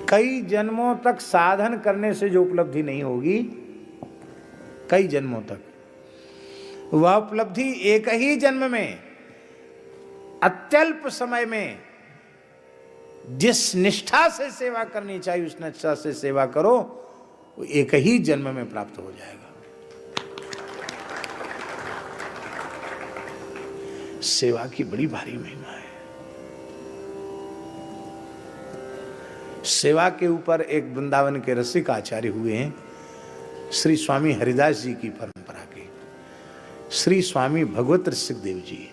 कई जन्मों तक साधन करने से जो उपलब्धि नहीं होगी, कई जन्मों तक, वह उपलब्धि एक ही जन्म में, अत्यल्प समय में जिस निष्ठा से सेवा करनी चाहिए उस निष्ठा से सेवा करो, वो एक ही जन्म में प्राप्त हो जाएगा। सेवा की बड़ी भारी महिमा है। सेवा के ऊपर एक वृंदावन के रसिक आचार्य हुए हैं, श्री स्वामी हरिदास जी की परंपरा के श्री स्वामी भगवत रसिक देव जी।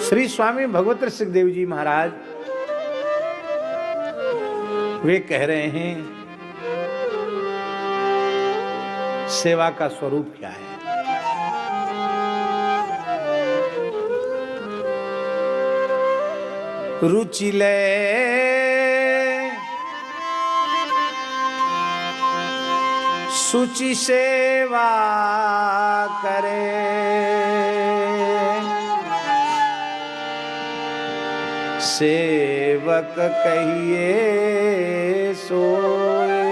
श्री स्वामी भगवत रसिक देव जी महाराज वे कह रहे हैं सेवा का स्वरूप क्या है। रुचि ले सुचि सेवा करे, सेवक कहिए सोए।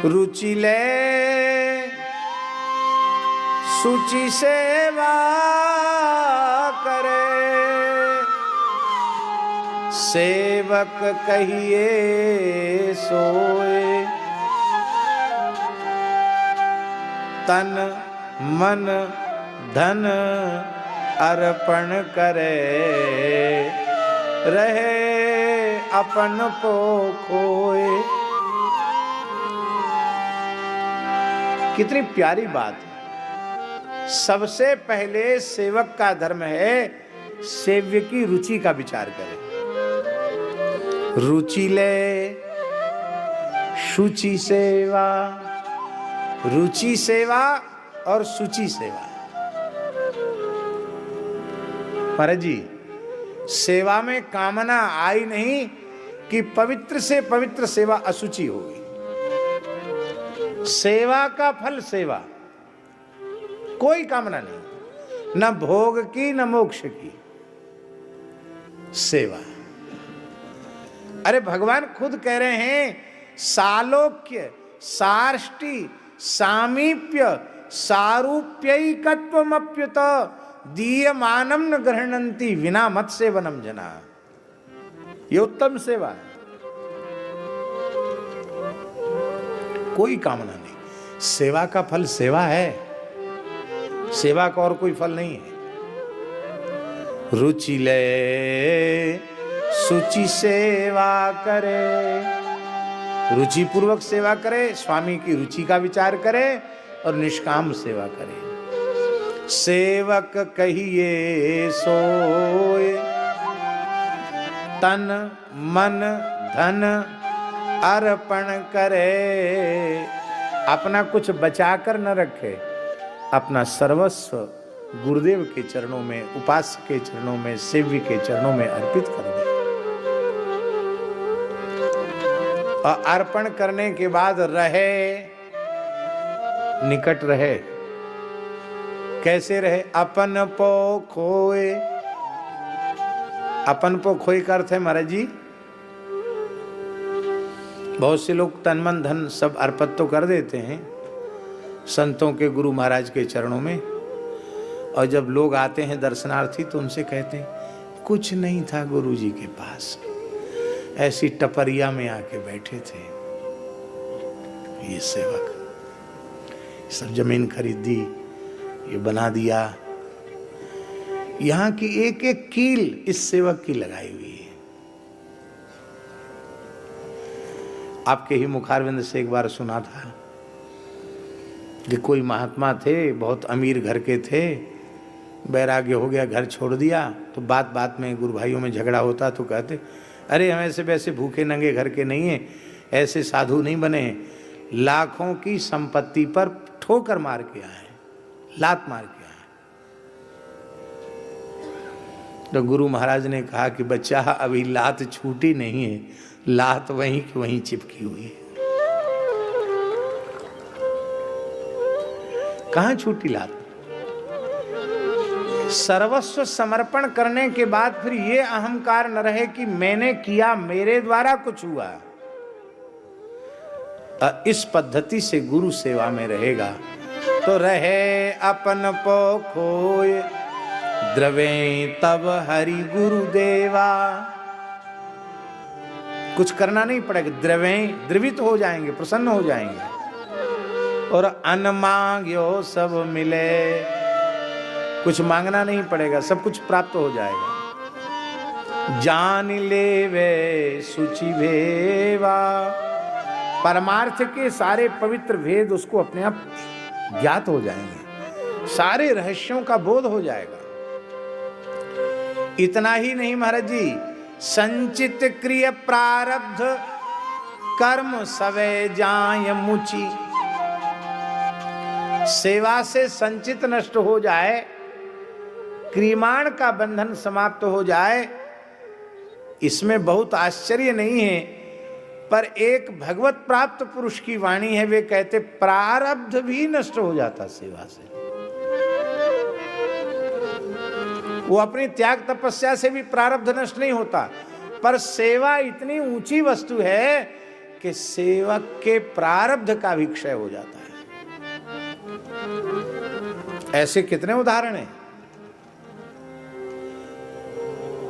रुचि ले सुचि सेवा करे, सेवक कहिए सोए। तन मन धन अर्पण करे, रहे अपन को खोए। कितनी प्यारी बात है। सबसे पहले सेवक का धर्म है सेव्य की रुचि का विचार करे। रुचि ले शुचि सेवा, रुचि सेवा और शुचि सेवा। महाराज जी, सेवा में कामना आई नहीं कि पवित्र से पवित्र सेवा अशुचि होगी। सेवा का फल सेवा, कोई कामना नहीं, न भोग की न मोक्ष की, सेवा। अरे भगवान खुद कह रहे हैं सालोक्य सार्ष्टि सामीप्य सारूप्यैकत्वमप्युत दीयमानम न गृह्णन्ति विना मत सेवनम जना। ये उत्तम सेवा है, कोई कामना नहीं। सेवा का फल सेवा है, सेवा का और कोई फल नहीं है। रुचि ले सुचि सेवा करे, रुचि पूर्वक सेवा करे, स्वामी की रुचि का विचार करे और निष्काम सेवा करे। सेवक कहिए सोए, तन मन धन अर्पण करे। अपना कुछ बचाकर न रखे, अपना सर्वस्व गुरुदेव के चरणों में, उपासक के चरणों में, सेव्य के चरणों में अर्पित कर दे। और अर्पण करने के बाद रहे, निकट रहे। कैसे रहे? अपन पो खोए। अपन पो खोए का अर्थ है महाराज जी, बहुत से लोग तन मन धन सब अर्पित तो कर देते हैं संतों के, गुरु महाराज के चरणों में, और जब लोग आते हैं दर्शनार्थी तो उनसे कहते हैं कुछ नहीं था गुरु जी के पास, ऐसी टपरिया में आके बैठे थे। ये सेवक सब जमीन खरीदी, ये बना दिया। यहाँ की एक एक कील इस सेवक की लगाई हुई है। आपके ही मुखारविंद से एक बार सुना था कि कोई महात्मा थे, बहुत अमीर घर के थे, वैराग्य हो गया, घर छोड़ दिया। तो बात बात में गुरु भाइयों में झगड़ा होता तो कहते, अरे हम ऐसे वैसे भूखे नंगे घर के नहीं हैं, ऐसे साधु नहीं बने हैं, लाखों की संपत्ति पर ठोकर मार के आए, लात मार के आए। तो गुरु महाराज ने कहा कि बच्चा अभी लात छूटी नहीं है, लात वहीं की वहीं चिपकी हुई है। कहां छूटी लात? सर्वस्व समर्पण करने के बाद फिर ये अहंकार न रहे कि मैंने किया, मेरे द्वारा कुछ हुआ। इस पद्धति से गुरु सेवा में रहेगा तो रहे अपन पो खोए, द्रवे तब हरि गुरु देवा। कुछ करना नहीं पड़ेगा, द्रवे द्रवित हो जाएंगे, प्रसन्न हो जाएंगे। और अन्न मांग्यो सब मिले, कुछ मांगना नहीं पड़ेगा, सब कुछ प्राप्त हो जाएगा। जान ले वे सुचि भेवा, परमार्थ के सारे पवित्र भेद उसको अपने आप ज्ञात हो जाएंगे, सारे रहस्यों का बोध हो जाएगा। इतना ही नहीं महाराज जी, संचित क्रिय प्रारब्ध कर्म सवे जाय मुचि। सेवा से संचित नष्ट हो जाए, क्रियमाण का बंधन समाप्त हो जाए, इसमें बहुत आश्चर्य नहीं है। पर एक भगवत प्राप्त पुरुष की वाणी है, वे कहते प्रारब्ध भी नष्ट हो जाता सेवा से। वो अपनी त्याग तपस्या से भी प्रारब्ध नष्ट नहीं होता, पर सेवा इतनी ऊंची वस्तु है कि सेवक के प्रारब्ध का भी क्षय हो जाता है। ऐसे कितने उदाहरण हैं।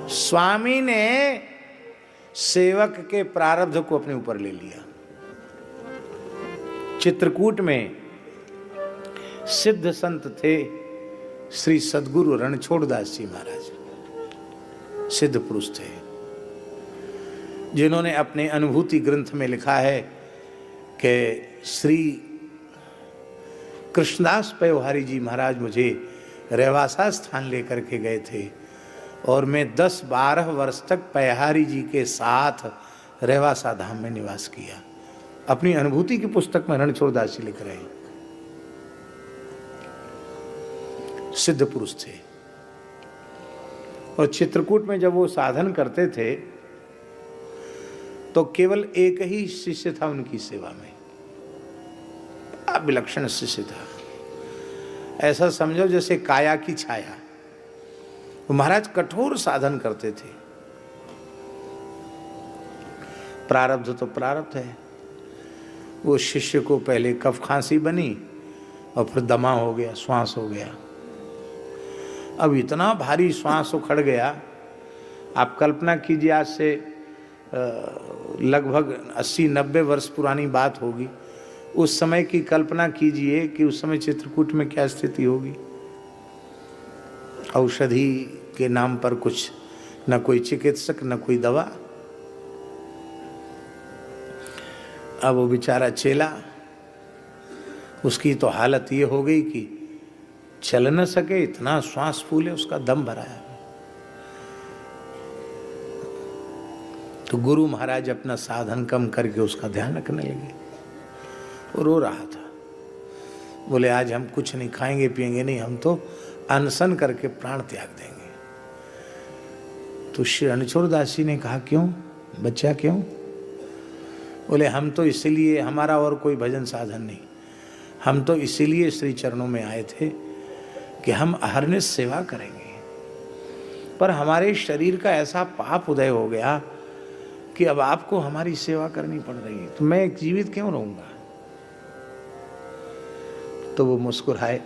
स्वामी ने सेवक के प्रारब्ध को अपने ऊपर ले लिया। चित्रकूट में सिद्ध संत थे श्री सद्गुरु रणछोड़दास जी महाराज, सिद्ध पुरुष थे, जिन्होंने अपने अनुभूति ग्रंथ में लिखा है कि श्री कृष्णदास पयोहारी जी महाराज मुझे रेवासा स्थान लेकर के गए थे और मैं 10-12 वर्ष तक पयोहारी जी के साथ रेवासा धाम में निवास किया। अपनी अनुभूति की पुस्तक में रणछोड़दास जी लिख रहे हैं। सिद्ध पुरुष थे और चित्रकूट में जब वो साधन करते थे तो केवल एक ही शिष्य था उनकी सेवा में, विलक्षण शिष्य था। ऐसा समझो जैसे काया की छाया। वो महाराज कठोर साधन करते थे। प्रारब्ध तो प्रारब्ध है। वो शिष्य को पहले कफ खांसी बनी और फिर दमा हो गया, श्वास हो गया। अब इतना भारी श्वास उखड़ गया, आप कल्पना कीजिए, आज से लगभग 80-90 वर्ष पुरानी बात होगी। उस समय की कल्पना कीजिए कि उस समय चित्रकूट में क्या स्थिति होगी। औषधि के नाम पर कुछ, न कोई चिकित्सक न कोई दवा। अब वो बेचारा चेला, उसकी तो हालत ये हो गई कि चल न सके, इतना श्वास फूले, उसका दम भराया। तो गुरु महाराज अपना साधन कम करके उसका ध्यान रखने लगे। वो रो रहा था, बोले आज हम कुछ नहीं खाएंगे पिएंगे नहीं, हम तो अनशन करके प्राण त्याग देंगे। तो श्री रणछोड़दास जी ने कहा क्यों बच्चा, क्यों? बोले हम तो इसीलिए, हमारा और कोई भजन साधन नहीं, हम तो इसीलिए श्री चरणों में आए थे कि हम अहरनिश सेवा करेंगे, पर हमारे शरीर का ऐसा पाप उदय हो गया कि अब आपको हमारी सेवा करनी पड़ रही है, तो मैं जीवित क्यों रहूंगा? तो वो मुस्कुराए,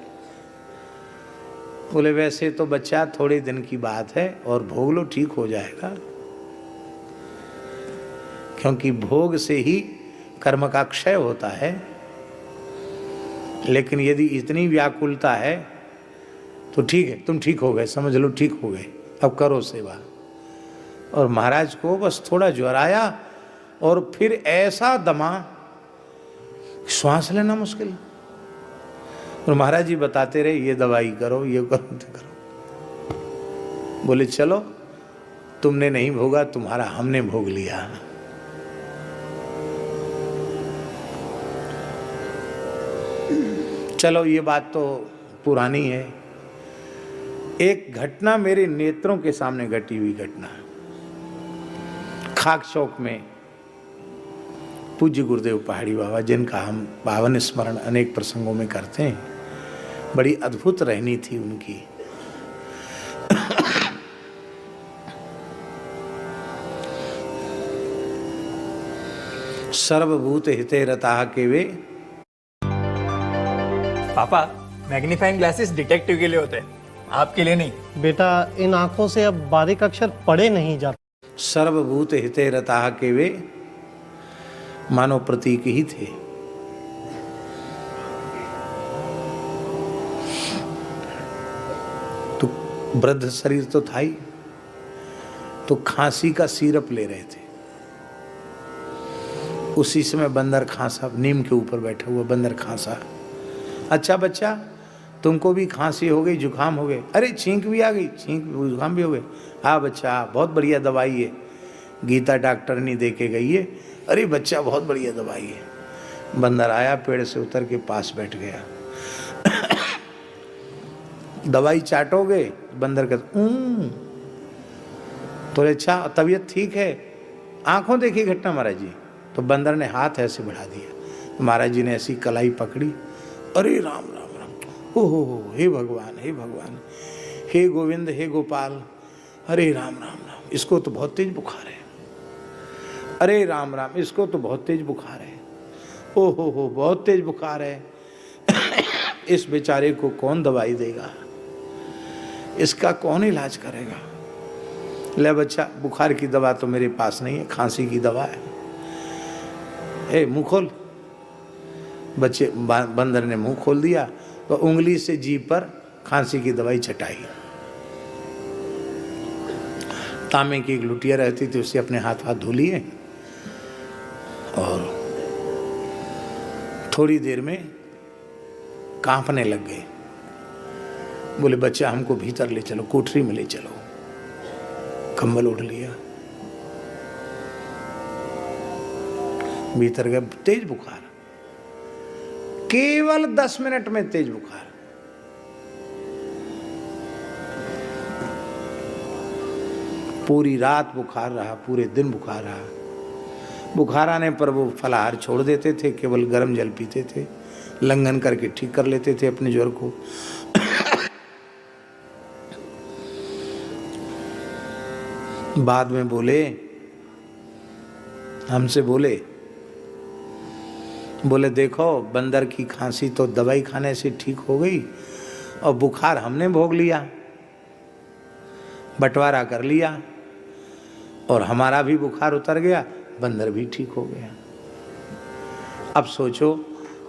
बोले वैसे तो बच्चा थोड़े दिन की बात है और भोग लो, ठीक हो जाएगा, क्योंकि भोग से ही कर्म का क्षय होता है। लेकिन यदि इतनी व्याकुलता है तो ठीक है, तुम ठीक हो गए, समझ लो ठीक हो गए, अब करो सेवा। और महाराज को बस थोड़ा ज्वर आया और फिर ऐसा दमा, श्वास लेना मुश्किल। और महाराज जी बताते रहे ये दवाई करो, ये करो, तो करो। बोले चलो, तुमने नहीं भोगा, तुम्हारा हमने भोग लिया। चलो ये बात तो पुरानी है। एक घटना मेरे नेत्रों के सामने घटी हुई घटना, खाक चौक में पूज्य गुरुदेव पहाड़ी बाबा, जिनका हम पावन स्मरण अनेक प्रसंगों में करते हैं, बड़ी अद्भुत रहनी थी उनकी। सर्वभूत हिते रताः के वे। पापा, मैग्नीफाइंग ग्लासेस डिटेक्टिव के लिए होते हैं, आपके लिए नहीं। बेटा, इन आंखों से अब बारीक अक्षर पढ़े नहीं जाते। सर्वभूत हिते रताः के वे मानव प्रतीक ही थे। तो वृद्ध शरीर तो था ही, तो खांसी का सिरप ले रहे थे। उसी समय बंदर खांसा, नीम के ऊपर बैठा हुआ बंदर खांसा। अच्छा बच्चा, तुमको भी खांसी हो गई, जुकाम हो गए? अरे छींक भी आ गई, छींक जुकाम भी हो गए? हाँ बच्चा, बहुत बढ़िया दवाई है, गीता डॉक्टर नहीं दे के गई है। अरे बच्चा, बहुत बढ़िया दवाई है। बंदर आया, पेड़ से उतर के पास बैठ गया। दवाई चाटोगे? बंदर कहता तो अच्छा, तबीयत ठीक है? आंखों देखी घटना महाराज जी। तो बंदर ने हाथ ऐसे बढ़ा दिया, तो महाराज जी ने ऐसी कलाई पकड़ी। अरे राम राम राम, ओहो, हे भगवान, हे भगवान, हे गोविंद, हे गोपाल, अरे राम राम राम, इसको तो बहुत तेज बुखार है। अरे राम राम, इसको तो बहुत तेज बुखार है। ओहो, बहुत तेज बुखार है। इस बेचारे को कौन दवाई देगा? इसका कौन इलाज करेगा? ले बच्चा, बुखार की दवा तो मेरे पास नहीं है, खांसी की दवा है। ए मुंह खोल। बच्चे, बंदर ने मुंह खोल दिया, तो उंगली से जीभ पर खांसी की दवाई चटाई। तांबे की एक लुटिया रहती थी, उससे अपने हाथ धो लिए और थोड़ी देर में कांपने लग गए। बोले बच्चा, हमको भीतर ले चलो, कोठरी में ले चलो। कंबल ओढ़ लिया, भीतर गए। तेज बुखार, केवल 10 मिनट में तेज बुखार। पूरी रात बुखार रहा, पूरे दिन बुखार रहा। बुखार आने पर वो फलाहार छोड़ देते थे, केवल गर्म जल पीते थे, लंघन करके ठीक कर लेते थे अपने ज्वर को। बाद में बोले, हमसे बोले देखो, बंदर की खांसी तो दवाई खाने से ठीक हो गई, और बुखार हमने भोग लिया, बंटवारा कर लिया, और हमारा भी बुखार उतर गया, बंदर भी ठीक हो गया। अब सोचो,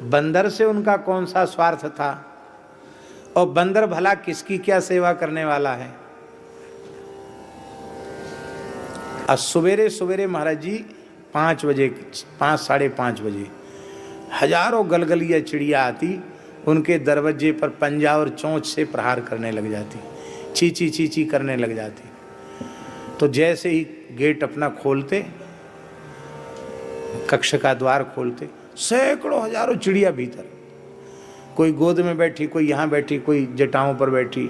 बंदर से उनका कौन सा स्वार्थ था, और बंदर भला किसकी क्या सेवा करने वाला है। आज सवेरे सवेरे महाराज जी 5 बजे, 5 साढ़े 5 बजे हजारों गलगलिया चिड़िया आती, उनके दरवाजे पर पंजा और चोंच से प्रहार करने लग जाती, चीची चीची करने लग जाती। तो जैसे ही गेट अपना खोलते, कक्ष का द्वार खोलते, सैकड़ों हजारों चिड़िया भीतर, कोई गोद में बैठी, कोई यहाँ बैठी, कोई जटाओं पर बैठी,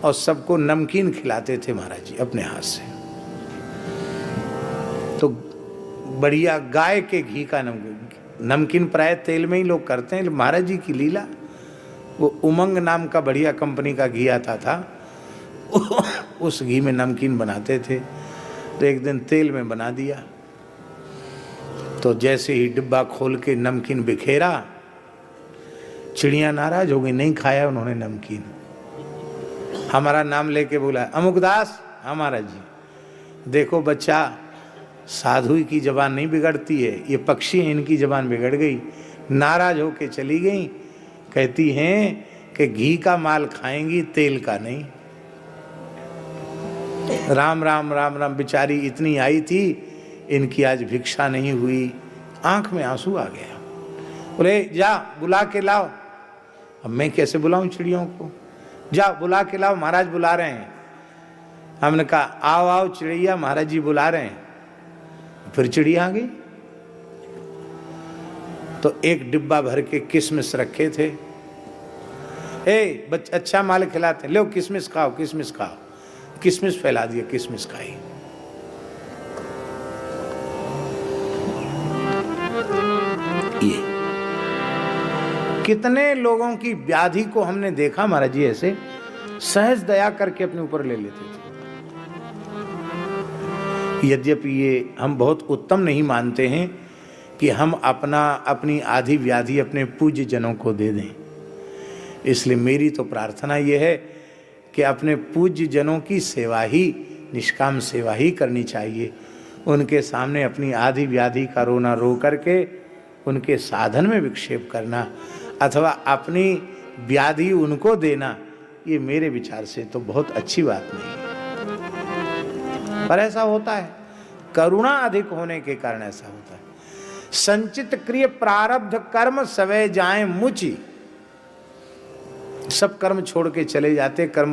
और सबको नमकीन खिलाते थे महाराज जी अपने हाथ से। तो बढ़िया गाय के घी का नमकीन प्राय तेल में ही लोग करते हैं, महाराज जी की लीला। वो उमंग नाम का बढ़िया कंपनी का घी आता था, उस घी में नमकीन बनाते थे। तो एक दिन तेल में बना दिया, तो जैसे ही डिब्बा खोल के नमकीन बिखेरा, चिड़िया नाराज हो गई, नहीं खाया उन्होंने नमकीन। हमारा नाम लेके बोला, अमुकदास, हमारा जी, देखो बच्चा, साधु की जबान नहीं बिगड़ती है, ये पक्षी है, इनकी जबान बिगड़ गई। नाराज होके चली गई, कहती हैं कि घी का माल खाएंगी, तेल का नहीं। राम राम राम राम, बेचारी इतनी आई थी, इनकी आज भिक्षा नहीं हुई। आंख में आंसू आ गया। बोले जा बुला के लाओ। अब मैं कैसे बुलाऊं चिड़ियों को? जा बुला के लाओ, महाराज बुला रहे हैं। हमने कहा आओ आओ चिड़िया, महाराज जी बुला रहे हैं। फिर चिड़िया आ गई। तो एक डिब्बा भर के किशमिश रखे थे, अच्छा माल खिलाते, लो किशमिश खाओ, किशमिश खाओ, किशमिश फैला दिया, किशमिश खाई। ये कितने लोगों की व्याधि को हमने देखा महाराज जी, ऐसे सहज दया करके अपने ऊपर ले लेते थे। यद्यपि ये हम बहुत उत्तम नहीं मानते हैं कि हम अपनी आधी व्याधि अपने पूज्य जनों को दे दें। इसलिए मेरी तो प्रार्थना ये है कि अपने पूज्य जनों की सेवा ही, निष्काम सेवा ही करनी चाहिए। उनके सामने अपनी आधी व्याधि का रोना रो करके उनके साधन में विक्षेप करना अथवा अपनी व्याधि उनको देना, ये मेरे विचार से तो बहुत अच्छी बात नहीं है। पर ऐसा होता है, करुणा अधिक होने के कारण ऐसा होता है। संचित क्रिय प्रारब्ध कर्म सवै जाएं मुचि, सब कर्म छोड़ के चले जाते, कर्म